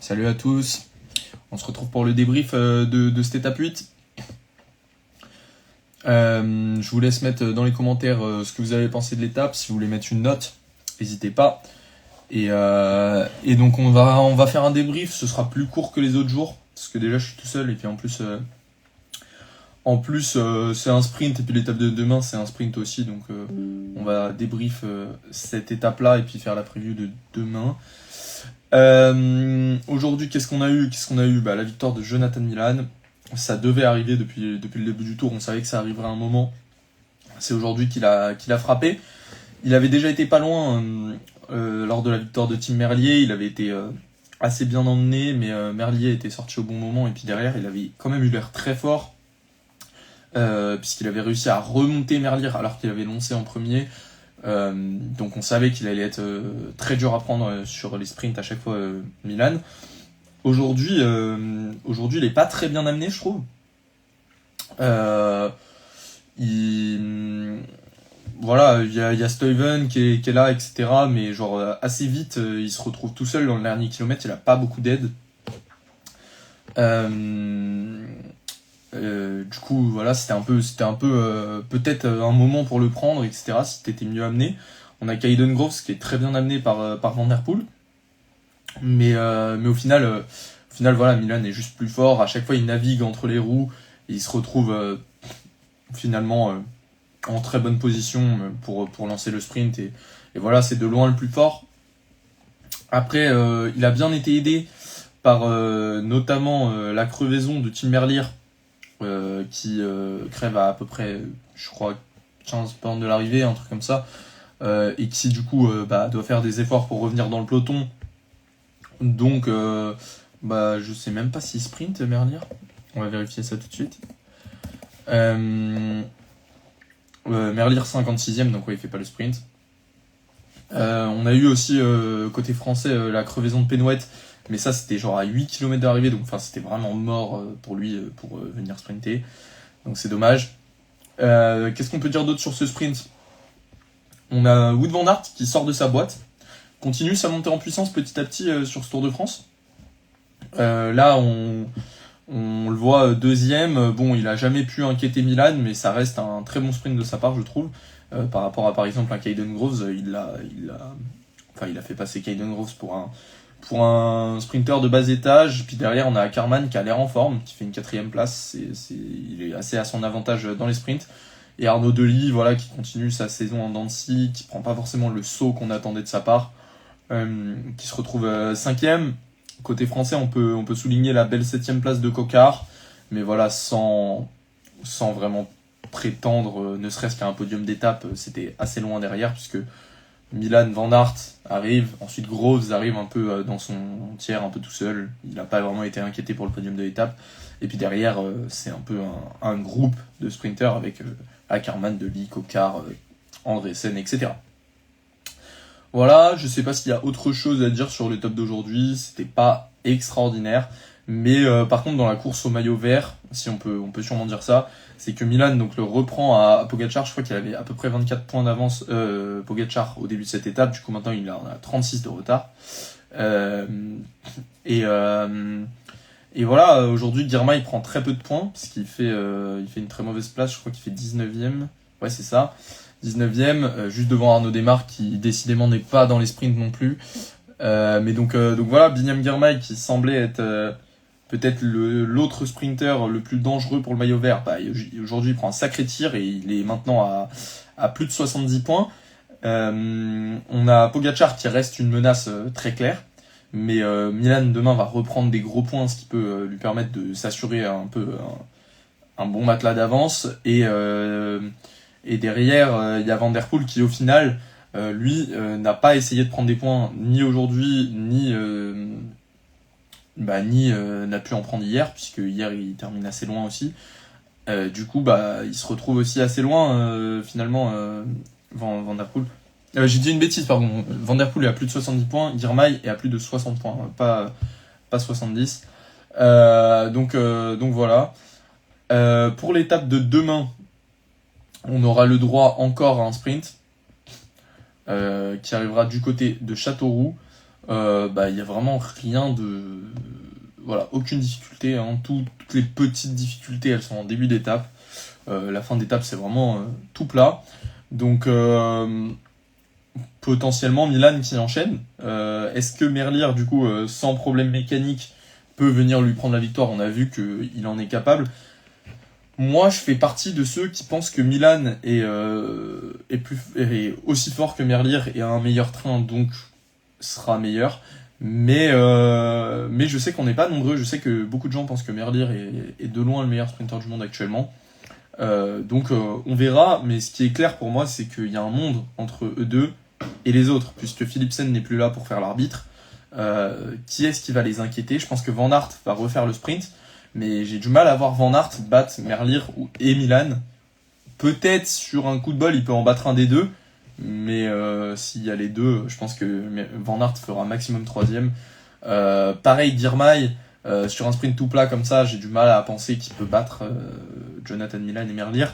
Salut à tous, on se retrouve pour le débrief de cette étape 8. Je vous laisse mettre dans les commentaires ce que vous avez pensé de l'étape. Si vous voulez mettre une note, n'hésitez pas. Et donc on va faire un débrief, ce sera plus court que les autres jours, parce que déjà je suis tout seul, et puis en plus c'est un sprint, et puis l'étape de demain c'est un sprint aussi, donc on va débrief cette étape-là, et puis faire la preview de demain. Aujourd'hui, qu'est-ce qu'on a eu la victoire de Jonathan Milan. Ça devait arriver depuis le début du tour, on savait que ça arriverait à un moment. C'est aujourd'hui qu'il a frappé. Il avait déjà été pas loin lors de la victoire de Tim Merlier, il avait été assez bien emmené, mais Merlier était sorti au bon moment, et puis derrière il avait quand même eu l'air très fort, puisqu'il avait réussi à remonter Merlier alors qu'il avait lancé en premier. Donc on savait qu'il allait être très dur à prendre sur les sprints à chaque fois, Milan. Aujourd'hui il est pas très bien amené, je trouve. Voilà, il y a Stuyven qui est là, etc. Mais genre assez vite, il se retrouve tout seul dans le dernier kilomètre, il a pas beaucoup d'aide. Du coup, voilà, c'était un peu peut-être un moment pour le prendre, etc. Si t'étais mieux amené. On a Caden Groves qui est très bien amené par Van Der Poel. Mais au final, voilà, Milan est juste plus fort. À chaque fois, il navigue entre les roues et il se retrouve finalement en très bonne position pour lancer le sprint. Et voilà, c'est de loin le plus fort. Après, il a bien été aidé par notamment la crevaison de Tim Merlier, qui crève à peu près, je crois, 15 bornes de l'arrivée, un truc comme ça, et qui du coup doit faire des efforts pour revenir dans le peloton. Donc je sais même pas s'il sprint Merlier, on va vérifier ça tout de suite. Merlier 56ème, donc ouais, il fait pas le sprint. On a eu aussi côté français la crevaison de Penouette, mais ça c'était genre à 8 km d'arrivée, donc c'était vraiment mort pour lui pour venir sprinter, donc c'est dommage. Qu'est-ce qu'on peut dire d'autre sur ce sprint? On a Wout van Aert qui sort de sa boîte, continue sa montée en puissance petit à petit sur ce Tour de France. Là on le voit deuxième. Bon, il a jamais pu inquiéter Milan, mais ça reste un très bon sprint de sa part, je trouve. Par rapport à par exemple un Caden Groves, il a fait passer Caden Groves pour un sprinter de bas étage. Puis derrière on a Ackermann qui a l'air en forme, qui fait une 4ème place. Il est assez à son avantage dans les sprints. Et Arnaud Delis, voilà, qui continue sa saison en dents de scie, qui prend pas forcément le saut qu'on attendait de sa part, qui se retrouve 5ème. Côté français, on peut souligner la belle 7ème place de Coquard, mais voilà, sans vraiment prétendre ne serait-ce qu'à un podium d'étape, c'était assez loin derrière, puisque Milan Van Aert arrive, ensuite Groves arrive un peu dans son tiers, un peu tout seul, il n'a pas vraiment été inquiété pour le podium de l'étape, et puis derrière, c'est un peu un groupe de sprinters avec Ackermann, Delis, Coquard, Andresen, etc. Voilà, je sais pas s'il y a autre chose à dire sur le top d'aujourd'hui, c'était pas extraordinaire, mais par contre dans la course au maillot vert, si on peut sûrement dire ça, c'est que Milan donc le reprend à Pogačar. Je crois qu'il avait à peu près 24 points d'avance Pogačar au début de cette étape, du coup maintenant il en a 36 de retard. Et voilà, aujourd'hui Girmay il prend très peu de points, parce qu'il fait une très mauvaise place, je crois qu'il fait 19ème, ouais c'est ça. 19ème, juste devant Arnaud Démare qui décidément n'est pas dans les sprints non plus. Mais donc voilà, Biniam Girmay qui semblait être peut-être l'autre sprinter le plus dangereux pour le maillot vert. Aujourd'hui il prend un sacré tir et il est maintenant à plus de 70 points. On a Pogačar qui reste une menace très claire. Mais Milan demain va reprendre des gros points, ce qui peut lui permettre de s'assurer un peu un bon matelas d'avance. Et derrière, il y a Van Der Poel qui, au final, lui, n'a pas essayé de prendre des points ni aujourd'hui, ni n'a pu en prendre hier, puisque hier, il termine assez loin aussi. Du coup, il se retrouve aussi assez loin, finalement, Van Der Poel. J'ai dit une bêtise, pardon. Van Der Poel est à plus de 70 points, Girmay est à plus de 60 points, pas 70. Donc voilà. Pour l'étape de demain, on aura le droit encore à un sprint qui arrivera du côté de Châteauroux. il y a vraiment rien de... Voilà, aucune difficulté, hein. Toutes les petites difficultés, elles sont en début d'étape. La fin d'étape, c'est vraiment tout plat. Donc, potentiellement, Milan qui enchaîne. Est-ce que Merlier, du coup, sans problème mécanique, peut venir lui prendre la victoire? On a vu qu'il en est capable. Moi, je fais partie de ceux qui pensent que Milan est aussi fort que Merlier et a un meilleur train, donc sera meilleur. Mais je sais qu'on n'est pas nombreux. Je sais que beaucoup de gens pensent que Merlier est de loin le meilleur sprinter du monde actuellement. Donc on verra. Mais ce qui est clair pour moi, c'est qu'il y a un monde entre eux deux et les autres, puisque Philipsen n'est plus là pour faire l'arbitre. Qui est-ce qui va les inquiéter? Je pense que Van Aert va refaire le sprint. Mais j'ai du mal à voir Van Aert battre Merlier et Milan. Peut-être sur un coup de bol, il peut en battre un des deux. Mais s'il y a les deux, je pense que Van Aert fera maximum troisième. Pareil, Girmay, sur un sprint tout plat comme ça, j'ai du mal à penser qu'il peut battre Jonathan Milan et Merlier.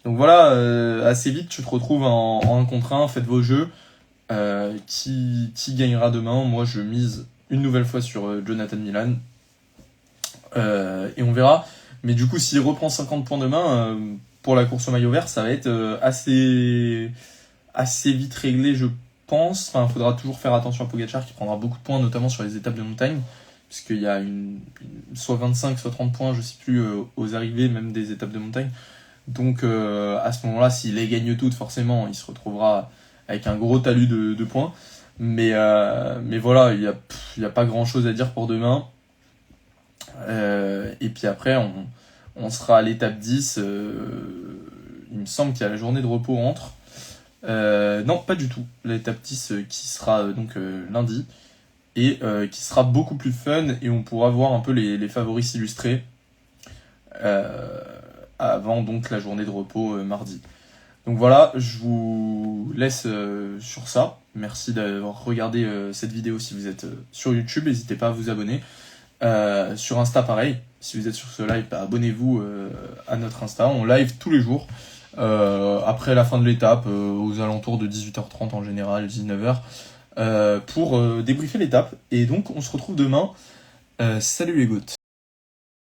Donc voilà, assez vite, tu te retrouves en 1 contre 1, faites vos jeux. Qui gagnera demain? Moi, je mise une nouvelle fois sur Jonathan Milan. Et on verra. Mais du coup, s'il reprend 50 points demain, pour la course au maillot vert, ça va être assez vite réglé, je pense. Enfin, il faudra toujours faire attention à Pogacar qui prendra beaucoup de points, notamment sur les étapes de montagne, puisqu'il y a soit 25, soit 30 points, je sais plus, aux arrivées, même des étapes de montagne. Donc à ce moment-là, s'il les gagne toutes, forcément, il se retrouvera avec un gros talus de points. Mais voilà, il y a pas grand-chose à dire pour demain. Et puis après, on sera à l'étape 10. Il me semble qu'il y a la journée de repos entre. Non, pas du tout. L'étape 10 qui sera donc lundi. Et qui sera beaucoup plus fun. Et on pourra voir un peu les favoris s'illustrer. Avant donc la journée de repos mardi. Donc voilà, je vous laisse sur ça. Merci d'avoir regardé cette vidéo si vous êtes sur YouTube. N'hésitez pas à vous abonner. Sur Insta, pareil. Si vous êtes sur ce live, abonnez-vous à notre Insta. On live tous les jours. Après la fin de l'étape, aux alentours de 18h30 en général, 19h, pour débriefer l'étape. Et donc, on se retrouve demain. Salut les gouttes.